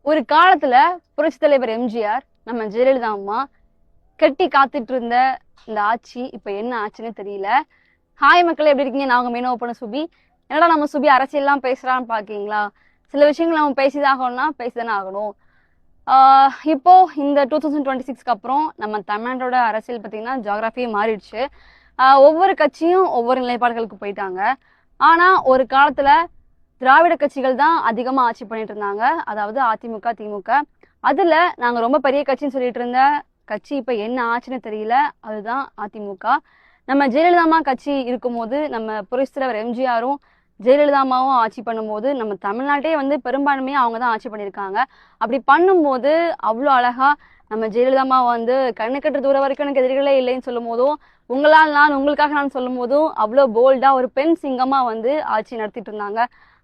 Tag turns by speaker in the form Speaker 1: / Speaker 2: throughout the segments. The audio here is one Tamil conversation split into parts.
Speaker 1: ஒரு காலத்துல புரட்சி தலைவர் எம்ஜிஆர், நம்ம ஜெயலலிதா அம்மா கட்டி காத்துட்டு இருந்த இந்த ஆட்சி இப்ப என்ன ஆச்சுன்னு தெரியல. ஹாய் மக்களே, எப்படி இருக்கீங்க? நான் உங்க மீனோ பண்ண சுபி. என்னடா நம்ம சுபி அரசியல்லாம் பேசுறான்னு பாக்கீங்களா? சில விஷயங்கள் நம்ம பேசிதான் ஆகணும்னா பேசிதானே ஆகணும். இப்போ இந்த 2026க்கு அப்புறம் நம்ம தமிழ்நாட்டோட அரசியல் பார்த்தீங்கன்னா ஜியாகிரபியே மாறிடுச்சு. ஒவ்வொரு கட்சியும் ஒவ்வொரு நிலைப்பாடுகளுக்கு போயிட்டாங்க. ஆனா ஒரு காலத்துல திராவிட கட்சிகள் தான் அதிகமா ஆட்சி பண்ணிட்டு இருந்தாங்க, அதாவது அதிமுக, திமுக. அதுல நாங்க ரொம்ப பெரிய கட்சின்னு சொல்லிட்டு இருந்த கட்சி இப்ப என்ன ஆச்சுன்னு தெரியல, அதுதான் அதிமுக. நம்ம ஜெயலலிதாமா கட்சி இருக்கும்போது, நம்ம புரட்சி தலைவர் எம்ஜிஆரும் ஜெயலலிதாமாவும் ஆட்சி பண்ணும்போது நம்ம தமிழ்நாட்டே வந்து பெரும்பான்மையா அவங்க தான் ஆட்சி பண்ணியிருக்காங்க. அப்படி பண்ணும்போது அவ்வளோ அழகா நம்ம ஜெயலலிதாமா வந்து கண்ணுக்கட்டு தூரம் வரைக்கும் எனக்கு எதிரிகளே இல்லைன்னு சொல்லும் போதும், உங்களால் நான் உங்களுக்காக நான் சொல்லும் போதும் அவ்வளோ போல்டா ஒரு பெண் சிங்கமா வந்து ஆட்சி நடத்திட்டு இருந்தாங்க.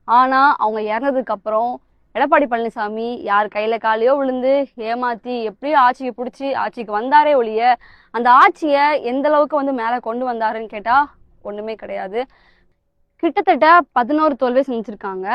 Speaker 1: ஆனா அவங்க இறந்ததுக்கு அப்புறம் எடப்பாடி பழனிசாமி யார் கையில காலையோ விழுந்து ஏமாத்தி எப்படியோ ஆட்சியை பிடிச்சி ஆட்சிக்கு வந்தாரே ஒழிய அந்த ஆட்சியை எந்த அளவுக்கு வந்து மேல கொண்டு வந்தாருன்னு கேட்டா ஒண்ணுமே கிடையாது. கிட்டத்தட்ட 11 தோல்வி செஞ்சிருக்காங்க.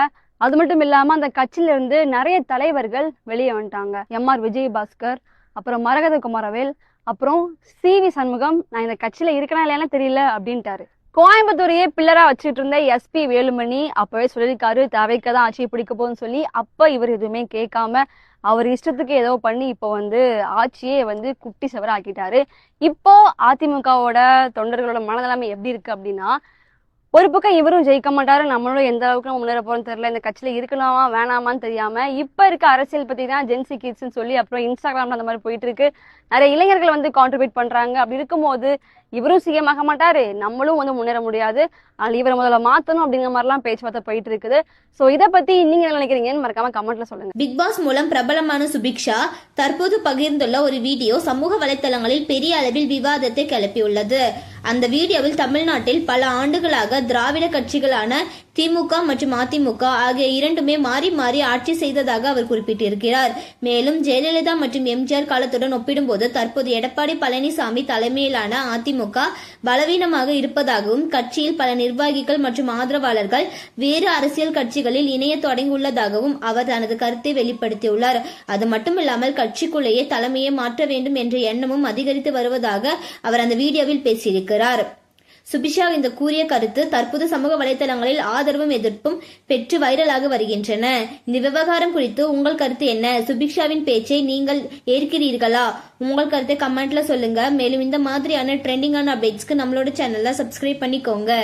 Speaker 1: அது மட்டும் இல்லாம அந்த கட்சியில இருந்து நிறைய தலைவர்கள் வெளியே வந்துட்டாங்க. எம்.ஆர். விஜயபாஸ்கர், அப்புறம் மரகத குமரவேல், அப்புறம் சி.வி. சண்முகம் நான் இந்த கட்சியில இருக்கனா இல்லையானு தெரியல அப்படின்ட்டாரு. கோயம்புத்தூரையே பில்லரா வச்சுட்டு இருந்த எஸ்.பி. வேலுமணி அப்பவே சொல்லியிருக்காரு தேவைக்கு தான் ஆட்சியை பிடிக்க போகுதுன்னு சொல்லி. அப்ப இவர் எதுவுமே கேட்காம அவர் இஷ்டத்துக்கு ஏதோ பண்ணி இப்போ வந்து ஆட்சியே வந்து குட்டி செவர ஆக்கிட்டாரு. இப்போ அதிமுகவோட தொண்டர்களோட மனநிலைமை எப்படி இருக்கு அப்படின்னா, ஒரு பக்கம் இவரும் ஜெயிக்க மாட்டாரு, நம்மளும் எந்த அளவுக்கு நம்ம முன்னேற போறோம்னு தெரியல, இந்த கட்சியில இருக்கணுமா வேணாமான்னு தெரியாம இப்ப இருக்க அரசியல் பத்தி தான் ஜென்சி கிட்ஸ்ன்னு சொல்லி அப்புறம் இன்ஸ்டாகிராம்ல அந்த மாதிரி போயிட்டு இருக்கு. நிறைய இளைஞர்கள் வந்து கான்ட்ரிபியூட் பண்றாங்க. அப்படி இருக்கும்போது இவரும் சிஎம் ஆக மாட்டாரு, நம்மளும் வந்து முன்னேற முடியாது, அதனால இவரை முதல்ல மாத்தணும் அப்படிங்கிற மாதிரி எல்லாம் பேச்சுவார்த்தை போயிட்டு இருக்குது. சோ இதை பத்தி நீங்க என்ன நினைக்கிறீங்கன்னு மறக்காம கமெண்ட்ல சொல்லுங்க.
Speaker 2: பிக் பாஸ் மூலம் பிரபலமான சுபிக்ஷா தற்போது பகிர்ந்துள்ள ஒரு வீடியோ சமூக வலைதளங்களில் பெரிய அளவில் விவாதத்தை கிளப்பியுள்ளது. அந்த வீடியோவில் தமிழ்நாட்டில் பல ஆண்டுகளாக திராவிட கட்சிகளான திமுக மற்றும் அதிமுக ஆகிய இரண்டுமே மாறி மாறி ஆட்சி செய்ததாக அவர் குறிப்பிட்டிருக்கிறார். மேலும் ஜெயலலிதா மற்றும் எம்ஜிஆர் காலத்துடன் ஒப்பிடும்போது தற்போது எடப்பாடி பழனிசாமி தலைமையிலான அதிமுக பலவீனமாக இருப்பதாகவும், கட்சியில் பல நிர்வாகிகள் மற்றும் ஆதரவாளர்கள் வேறு அரசியல் கட்சிகளில் இணைய தொடங்கியுள்ளதாகவும் அவர் தனது கருத்தை வெளிப்படுத்தியுள்ளார். அது மட்டுமில்லாமல் கட்சிக்குள்ளேயே தலைமையை மாற்ற வேண்டும் என்ற எண்ணமும் அதிகரித்து வருவதாக அவர் அந்த வீடியோவில் பேசியிருக்கிறார். சுபிக்ஷா இந்த கூறிய கருத்து தற்போது சமூக வலைதளங்களில் ஆதரவும் எதிர்ப்பும் பெற்று வைரலாக வருகின்றன. இந்த விவகாரம் குறித்து உங்கள் கருத்து என்ன? சுபிக்ஷாவின் பேச்சை நீங்கள் ஏற்கிறீர்களா? உங்கள் கருத்தை கமெண்ட்ல சொல்லுங்க. மேலும் இந்த மாதிரியான ட்ரெண்டிங்கான அப்டேட்ஸ்க்கு நம்மளோட சேனல்ல சப்ஸ்கிரைப் பண்ணிக்கோங்க.